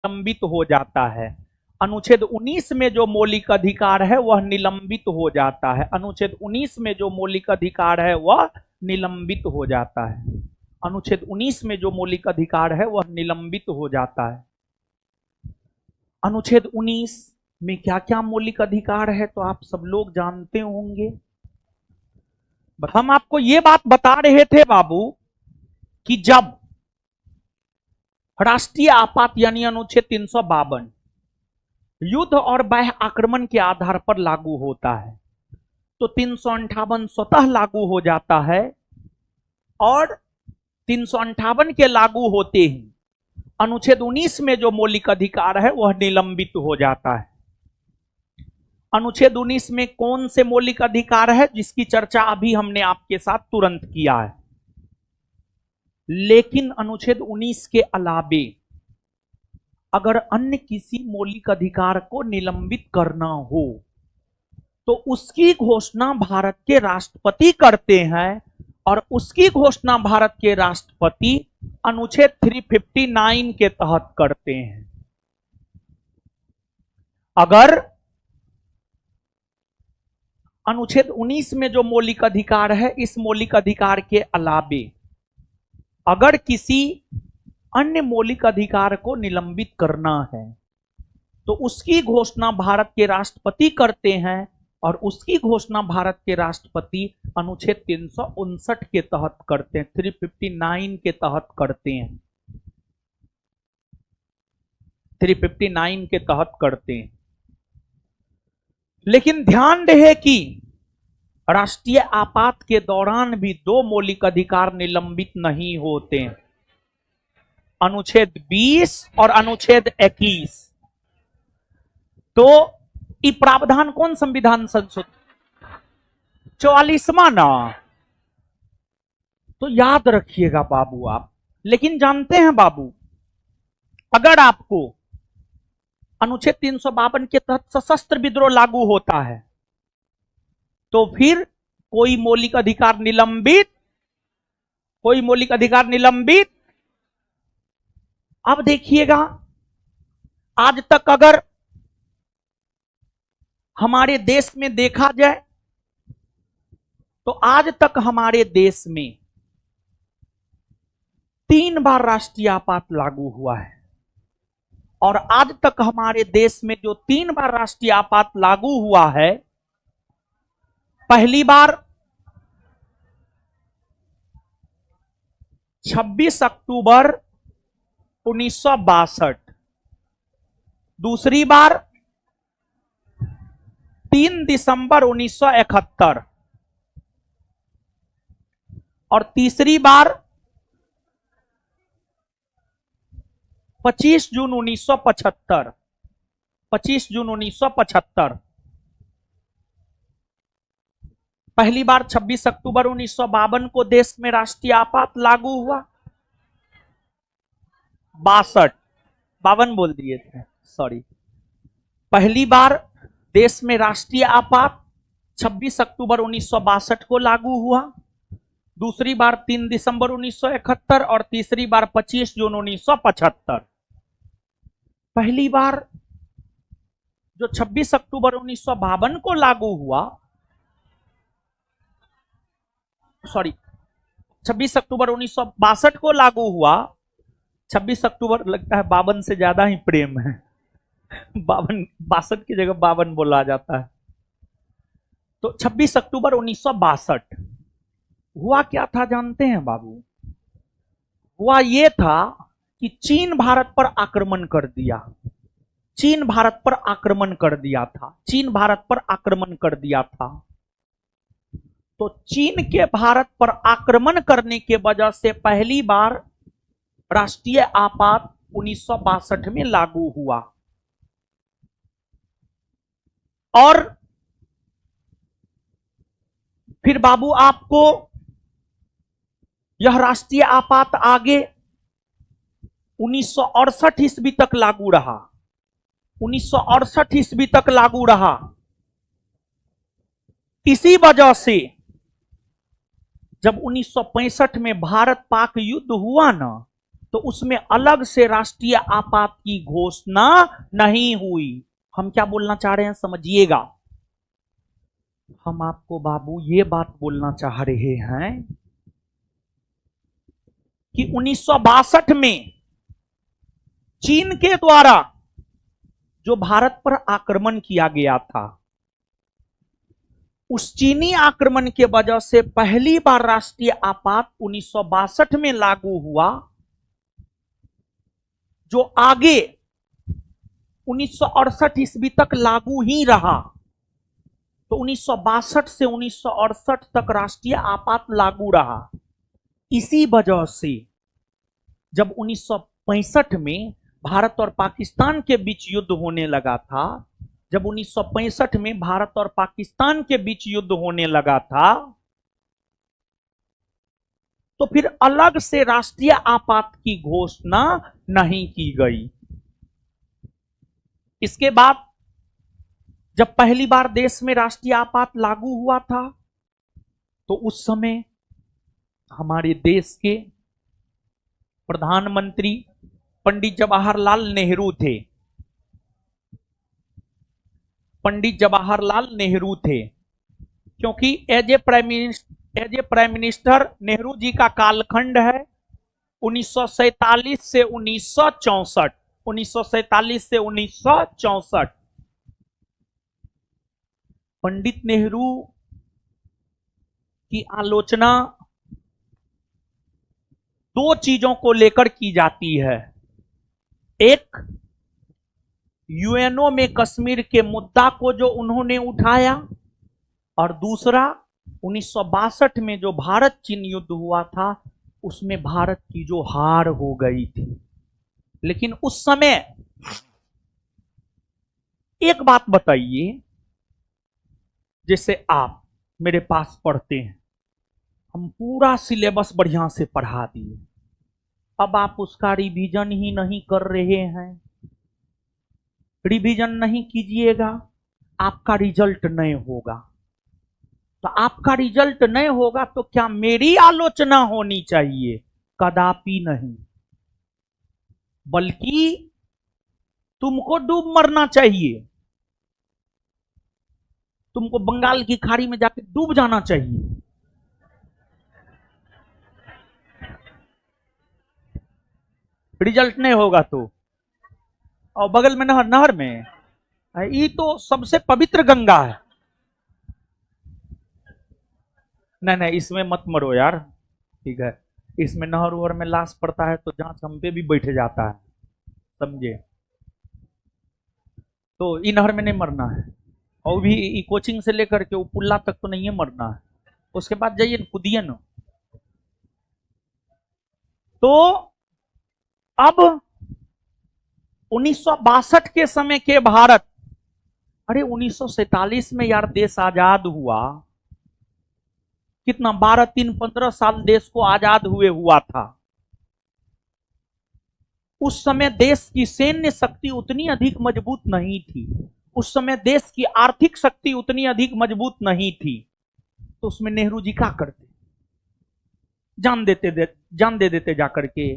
निलंबित हो जाता है। अनुच्छेद 19 में जो मौलिक अधिकार है वह निलंबित हो जाता है। अनुच्छेद 19 में जो मौलिक अधिकार है वह निलंबित हो जाता है। अनुच्छेद 19 में जो मौलिक अधिकार है वह निलंबित हो जाता है। अनुच्छेद 19 में क्या क्या मौलिक अधिकार है तो आप सब लोग जानते होंगे। हम आपको ये बात बता रहे थे बाबू कि जब राष्ट्रीय आपात यानी अनुच्छेद 352 युद्ध और बाह्य आक्रमण के आधार पर लागू होता है तो 358 स्वतः लागू हो जाता है और 358 के लागू होते ही अनुच्छेद 19 में जो मौलिक अधिकार है वह निलंबित हो जाता है। अनुच्छेद 19 में कौन से मौलिक अधिकार है जिसकी चर्चा अभी हमने आपके साथ तुरंत किया है। लेकिन अनुच्छेद 19 के अलावे अगर अन्य किसी मौलिक अधिकार को निलंबित करना हो तो उसकी घोषणा भारत के राष्ट्रपति करते हैं और उसकी घोषणा भारत के राष्ट्रपति अनुच्छेद 359 के तहत करते हैं। अगर अनुच्छेद 19 में जो मौलिक अधिकार है इस मौलिक अधिकार के अलावे अगर किसी अन्य मौलिक अधिकार को निलंबित करना है तो उसकी घोषणा भारत के राष्ट्रपति करते हैं और उसकी घोषणा भारत के राष्ट्रपति अनुच्छेद 359 के तहत करते हैं, 359 के तहत करते हैं, 359 के तहत करते हैं। लेकिन ध्यान रहे कि राष्ट्रीय आपात के दौरान भी दो मौलिक अधिकार निलंबित नहीं होते हैं, अनुच्छेद 20 और अनुच्छेद 21। तो ये प्रावधान कौन संविधान संशोधन 44वां ना, तो याद रखिएगा बाबू आप। लेकिन जानते हैं बाबू, अगर आपको अनुच्छेद 352 के तहत सशस्त्र विद्रोह लागू होता है तो फिर कोई मौलिक अधिकार निलंबित, कोई मौलिक अधिकार निलंबित। अब देखिएगा, आज तक अगर हमारे देश में देखा जाए तो आज तक हमारे देश में 3 बार राष्ट्रीय आपात लागू हुआ है और आज तक हमारे देश में जो 3 बार राष्ट्रीय आपात लागू हुआ है, पहली बार 26 अक्टूबर 1962, दूसरी बार 3 दिसंबर 1971 और तीसरी बार 25 जून 1975, 25 जून 1975। पहली बार 26 अक्टूबर 1952 को देश में राष्ट्रीय आपात लागू हुआ, 52 बोल दिए थे, सॉरी। पहली बार देश में राष्ट्रीय आपात 26 अक्टूबर 1962 को लागू हुआ, दूसरी बार 3 दिसंबर 1971 और तीसरी बार 25 जून 1975। पहली बार जो 26 अक्टूबर 1952 को लागू हुआ, सॉरी 26 अक्टूबर 1962 को लागू हुआ, 26 अक्टूबर लगता है 52 से ज्यादा ही प्रेम है, 62 की जगह 52 बोला जाता है। तो 26 अक्टूबर 1962 हुआ क्या था जानते हैं बाबू? हुआ ये था कि चीन भारत पर आक्रमण कर दिया, चीन भारत पर आक्रमण कर दिया था, चीन भारत पर आक्रमण कर दिया था। तो चीन के भारत पर आक्रमण करने के वजह से पहली बार राष्ट्रीय आपात 1962 में लागू हुआ और फिर बाबू आपको यह राष्ट्रीय आपात आगे 1968 ईस्वी तक लागू रहा, 1968 ईस्वी तक लागू रहा। इसी वजह से जब 1965 में भारत पाक युद्ध हुआ ना, तो तो उसमें अलग से राष्ट्रीय आपात की घोषणा नहीं हुई। हम क्या बोलना चाह रहे हैं समझिएगा। हम आपको बाबू ये बात बोलना चाह रहे हैं कि 1962 में चीन के द्वारा जो भारत पर आक्रमण किया गया था, उस चीनी आक्रमण के वजह से पहली बार राष्ट्रीय आपात 1962 में लागू हुआ, जो आगे 1968 ईस्वी तक लागू ही रहा। तो 1962 से 1968 तक राष्ट्रीय आपात लागू रहा। इसी वजह से जब 1965 में भारत और पाकिस्तान के बीच युद्ध होने लगा था, जब 1965 में भारत और पाकिस्तान के बीच युद्ध होने लगा था, तो फिर अलग से राष्ट्रीय आपात की घोषणा नहीं की गई। इसके बाद जब पहली बार देश में राष्ट्रीय आपात लागू हुआ था, तो उस समय हमारे देश के प्रधानमंत्री पंडित जवाहरलाल नेहरू थे। पंडित जवाहरलाल नेहरू थे, क्योंकि as a prime minister Nehru ji का कालखंड है 1947 से 1964। 1947 से 1964। पंडित नेहरू की आलोचना दो चीजों को लेकर की जाती है। एक, यूएनओ में कश्मीर के मुद्दा को जो उन्होंने उठाया, और दूसरा 1962 में जो भारत चीन युद्ध हुआ था, उसमें भारत की जो हार हो गई थी। लेकिन उस समय एक बात बताइए, जैसे आप मेरे पास पढ़ते हैं, हम पूरा सिलेबस बढ़िया से पढ़ा दिए, अब आप उसका रिवीजन ही नहीं कर रहे हैं। रिवीजन नहीं कीजिएगा, आपका रिजल्ट नहीं होगा। तो आपका रिजल्ट नहीं होगा तो क्या मेरी आलोचना होनी चाहिए? कदापि नहीं, बल्कि तुमको डूब मरना चाहिए। तुमको बंगाल की खाड़ी में जाके डूब जाना चाहिए। रिजल्ट नहीं होगा तो, और बगल में नहर, नहर में ये तो सबसे पवित्र गंगा है। नहीं नहीं, इसमें मत मरो यार, ठीक है। इसमें नहर उहर में लाश पड़ता है तो जांच हम पे भी बैठ जाता है, समझे। तो इन नहर में नहीं मरना है, और भी कोचिंग से लेकर के पुल्ला तक तो नहीं है मरना है। उसके बाद जाइए कूदिए न। तो अब 1962 के समय के भारत, अरे 1947 में यार देश आजाद हुआ, कितना 12, 3, 15 साल देश को आजाद हुए हुआ था। उस समय देश की सैन्य शक्ति उतनी अधिक मजबूत नहीं थी, उस समय देश की आर्थिक शक्ति उतनी अधिक मजबूत नहीं थी। तो उसमें नेहरू जी क्या करते? जान दे देते जाकर के